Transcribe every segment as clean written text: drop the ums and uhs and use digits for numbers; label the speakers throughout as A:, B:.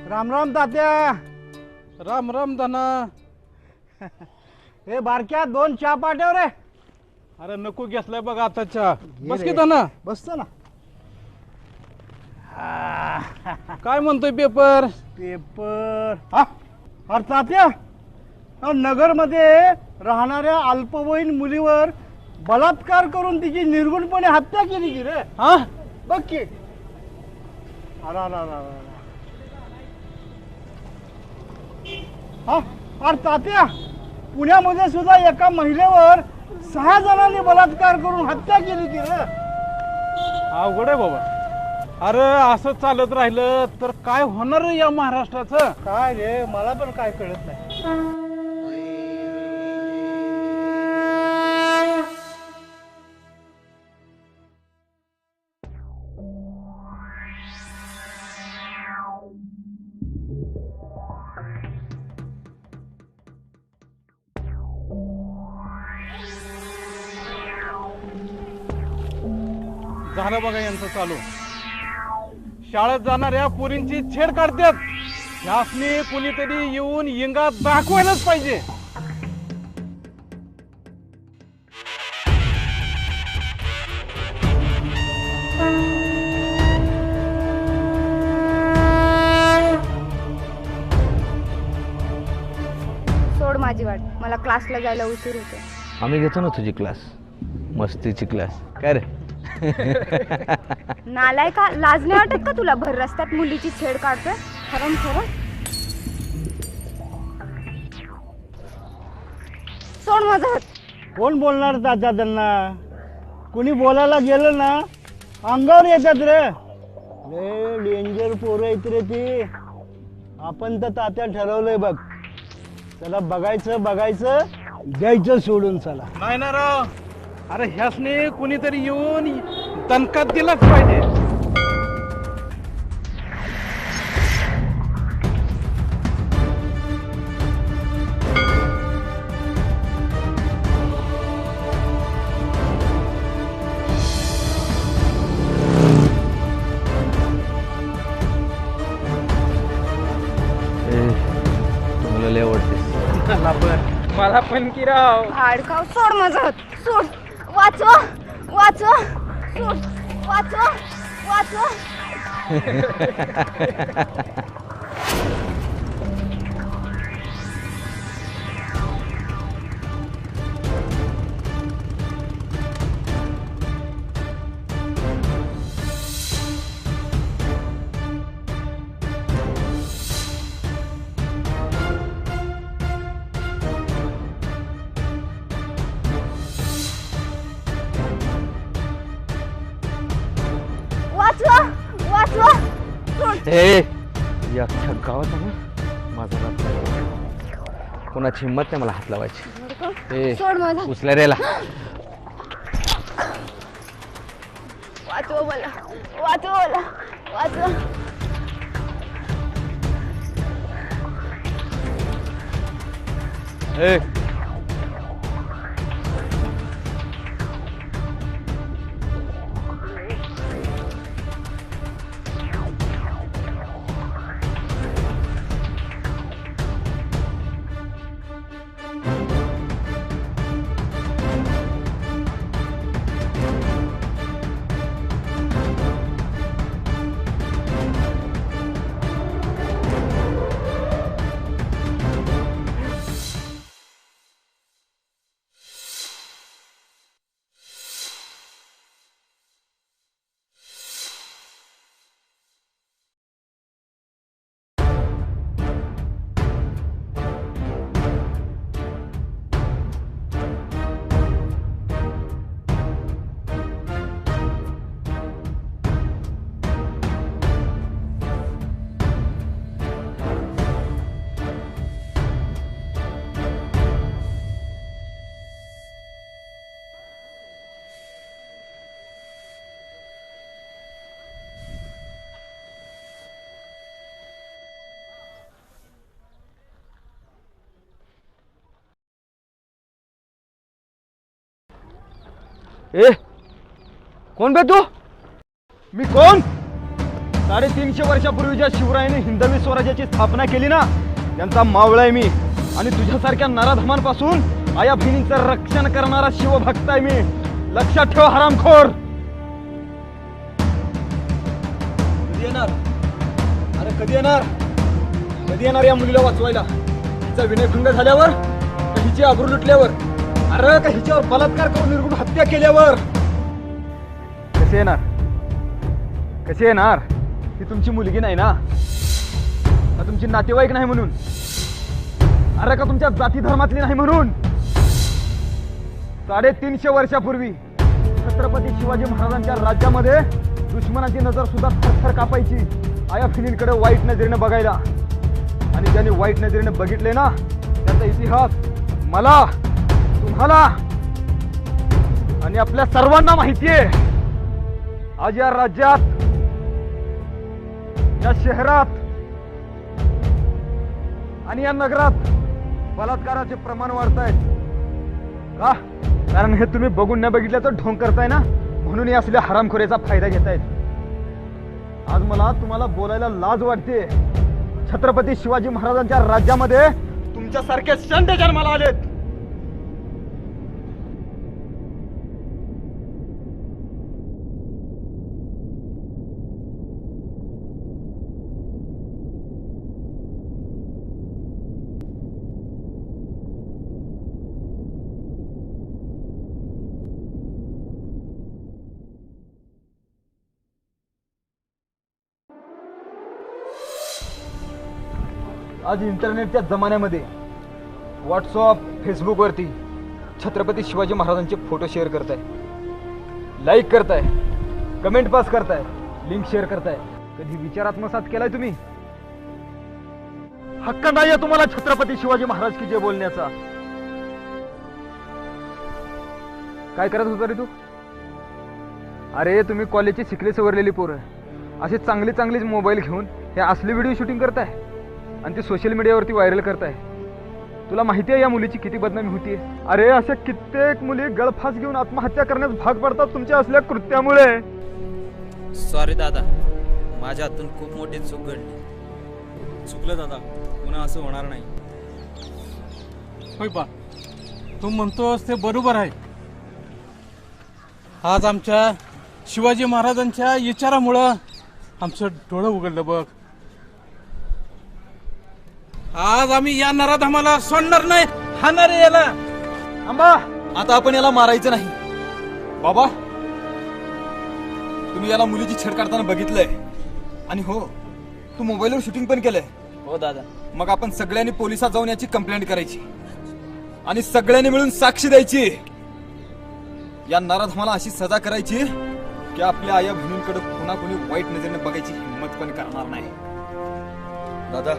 A: राम राम तात्या.
B: राम राम धना.
A: हे बारक्या 2 चहा पाठव रे.
B: अरे नको घेतलाय बघा आता चहा. बस की
A: रे.
B: धना.
A: बसतो ना.
B: काय म्हणतोय पेपर?
A: पेपर अरे तात्या, नगर मध्ये राहणाऱ्या अल्पवयीन मुलीवर बलात्कार करून तिची निर्गुणपणे हत्या केली की रे.
B: हा
A: बघ की. अरे अरे अरे अरे. अरे तात्या, पुण्यामध्ये सुद्धा एका महिलेवर 6 जणांनी बलात्कार करून हत्या केली की रे.
B: अवघड आहे बाबा. अरे असं चालत राहिलं तर काय होणार रे या महाराष्ट्राचं?
A: काय रे, मला पण काय कळत नाही.
B: झालं बघा यांचं चालू. शाळेत जाणाऱ्या पोरींची छेड काढतात. ह्यासनी कुणीतरी येऊन इंगात दाखवायलाच पाहिजे.
C: सोड माझी वाट, मला क्लासला जायला उशीर होतो.
D: आम्ही घेतो ना तुझी क्लास, मस्तीची क्लास. काय रे?
C: नालाय का, लाज नाही वाटत का तुला? भर रस्त्यात मुलीची छेड काढतोय. खरं खरं सोड माझा हात.
A: कोण बोलणार तात्या त्यांना? कुणी बोलायला गेलं ना अंगावर येतात रे. लय डेंजर पोरं आहेत रे ती. आपण तर तात्या ठरवलंय बघ. चला बघायचं द्यायचं सोडून. चला.
B: नाही ना राव. अरे ह्यासनी कुणीतरी येऊन दणकात दिलाच पाहिजे.
D: तुम्हाला लय आवडते.
B: मला पण की राव.
C: हाडकाव, सोड माझा हात. सोड. वाचवा वाचवा. सोड. वाचवा वाचवा. वाचवा वाचवा. सोड.
D: या अख्ख्या गावात ना माझा रात नाही. कोणाची हिंमत नाही मला हात लावायची.
C: सोड माझा.
D: उचल्या रेला.
C: वाचवा मला. वाचवा मला. वाचवा.
D: कोण बे तू?
A: मी कोण?
E: 350 वर्षापूर्वी ज्या शिवरायाने हिंदवी स्वराज्याची स्थापना केली ना, त्यांचा मावळा आहे मी. आणि तुझ्यासारख्या नराधमांपासून आया बहिणींचं रक्षण करणारा शिवभक्त आहे मी. लक्षात ठेव हरामखोर. कधी येणार? अरे कधी येणार? कधी येणार या मुलीला वाचवायला? तिचा विनयभंग झाल्यावर का हिची आबरू लुटल्यावर? अरे का हिच्यावर बलात्कार करून निर्गुण हत्या केल्यावर? कसे येणार? कसे येणार? ही तुमची मुलगी नाही ना? का तुमची नातेवाईक नाही म्हणून? अरे का तुमच्या जाती धर्मातली नाही म्हणून? 350 वर्षापूर्वी छत्रपती शिवाजी महाराजांच्या राज्यामध्ये दुश्मनाची नजर सुद्धा थरथर कापायची आया बहिणींकडे वाईट नजरेने बघायला. आणि ज्यांनी वाईट नजरेने बघितले ना, त्याचा इतिहास मला, तुम्हाला आणि आपल्या सर्वांना माहिती आहे. आज या राज्यात, या शहरात आणि या नगरात बलात्काराचे प्रमाण वाढत आहेत का? कारण हे तुम्ही बघून न बघितल्याचं ढोंग करताय ना, म्हणून या असल्या हरामखोरीचा फायदा घेतायत. आज मला तुम्हाला बोलायला लाज वाटते. छत्रपती शिवाजी महाराजांच्या राज्यामध्ये तुमच्यासारखे संत जन्माला आलेत. आज इंटरनेटच्या जमान्यामध्ये व्हॉट्सअप, फेसबुकवरती छत्रपती शिवाजी महाराजांचे फोटो शेअर करताय, लाईक करताय, कमेंट पास करताय, लिंक शेअर करताय. कधी विचार आत्मसात केलाय तुम्ही? हक्क नाहीये तुम्हाला छत्रपती शिवाजी महाराज की जय बोलण्याचा. काय करत होता रे तू? अरे तुम्ही कॉलेजची शिकले सवरलेली पोरं असे चांगली चांगलीच मोबाईल घेऊन हे असली व्हिडिओ शूटिंग करताय आणि ते सोशल मीडियावरती व्हायरल करताय. तुला माहिती आहे या मुलीची किती बदनामी होतीये? अरे अशा कित्येक मुली गळफास घेऊन आत्महत्या करण्यास भाग पडतात तुमच्या असल्या कृत्यामुळे.
F: सॉरी दादा, माझ्या हातून खूप मोठी चूक घडली.
B: चुकलं दादा, पुन्हा असं होणार नाही. होय बा, तू म्हणतोस ते बरोबर आहे. आज आमच्या शिवाजी महाराजांच्या विचारामुळं आमचं डोळं उघडलं बघ. आज आम्ही या नराधमाला सोडणार नाही, हाणार याला.
E: थांबा, आता आपण याला मारायचं नाही. बाबा, तुम्ही याला मुलीची छेड काढताना बघितलंय आणि हो, तू मोबाईलवर शूटिंग पण केलंय.
F: हो दादा.
E: मग आपण सगळ्यांनी पोलिसात जाऊन याची कंप्लेंट करायची आणि सगळ्यांनी मिळून साक्षी द्यायची. या नराधमाला अशी सजा करायची की आपल्या आया बहिणींकडे पुन्हा कोणी वाईट नजरेने बघायची हिंमत पण करणार नाही. दादा,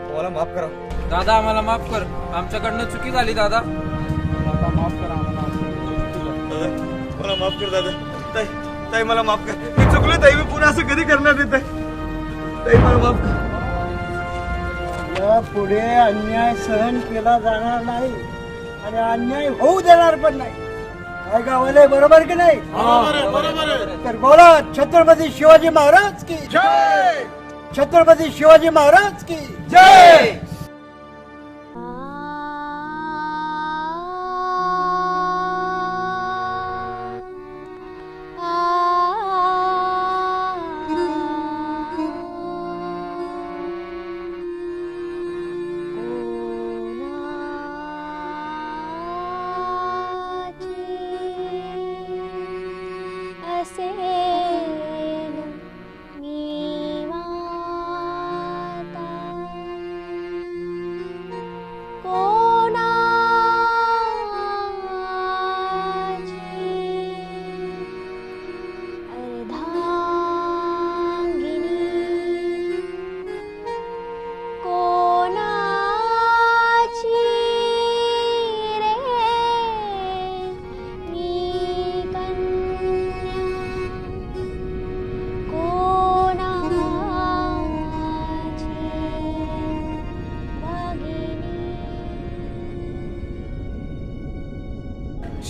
E: तुम्हाला माफ करा.
F: दादा आम्हाला माफ कर, आमच्याकडनं चुकी झाली दादा.
E: माफ करा आम्हाला. मला माफ कर दादा. ताई, ताई मला माफ कर. मी चुकलो ताई, मी पुन्हा असं कधी करणार नाही ताई. ताई मला माफ कर.
A: या पुढे अन्याय सहन केला जाणार नाही आणि अन्याय होऊ देणार पण नाही. काय गावाला बरोबर की नाही? तर बोला, छत्रपती शिवाजी महाराज की जय. छत्रपती शिवाजी महाराज की जय.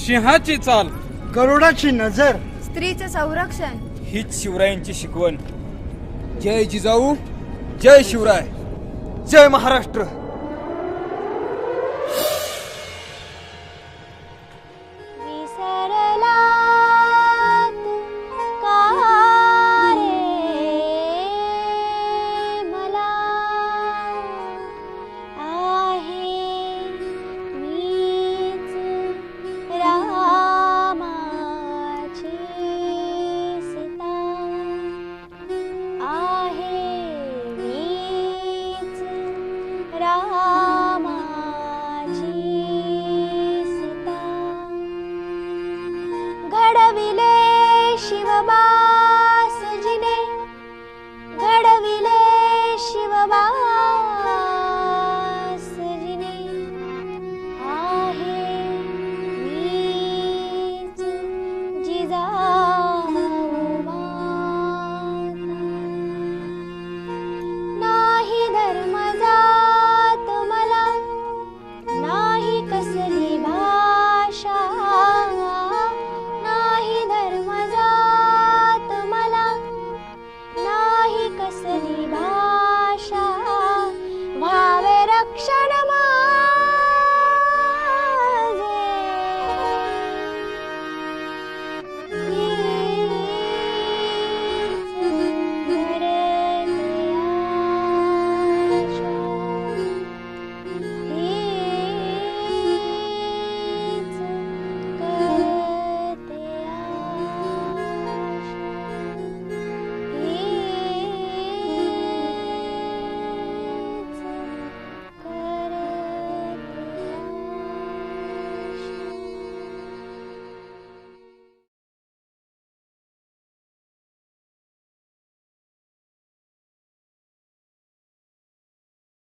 B: सिंहाची चाल,
A: गरुडाची नजर,
C: स्त्रीचे संरक्षण,
E: हीच शिवरायांची शिकवण. जय जिजाऊ, जय शिवराय, जय महाराष्ट्र.
C: विसरला तू का रे मला आहे मीच रामाची सीता आहे मीच रामाची सीता घडविले शिवबासजीने घडविले शिवबासजीने आहे मीच जिजाऊ माता नाही धर्म जात मला नाही कसली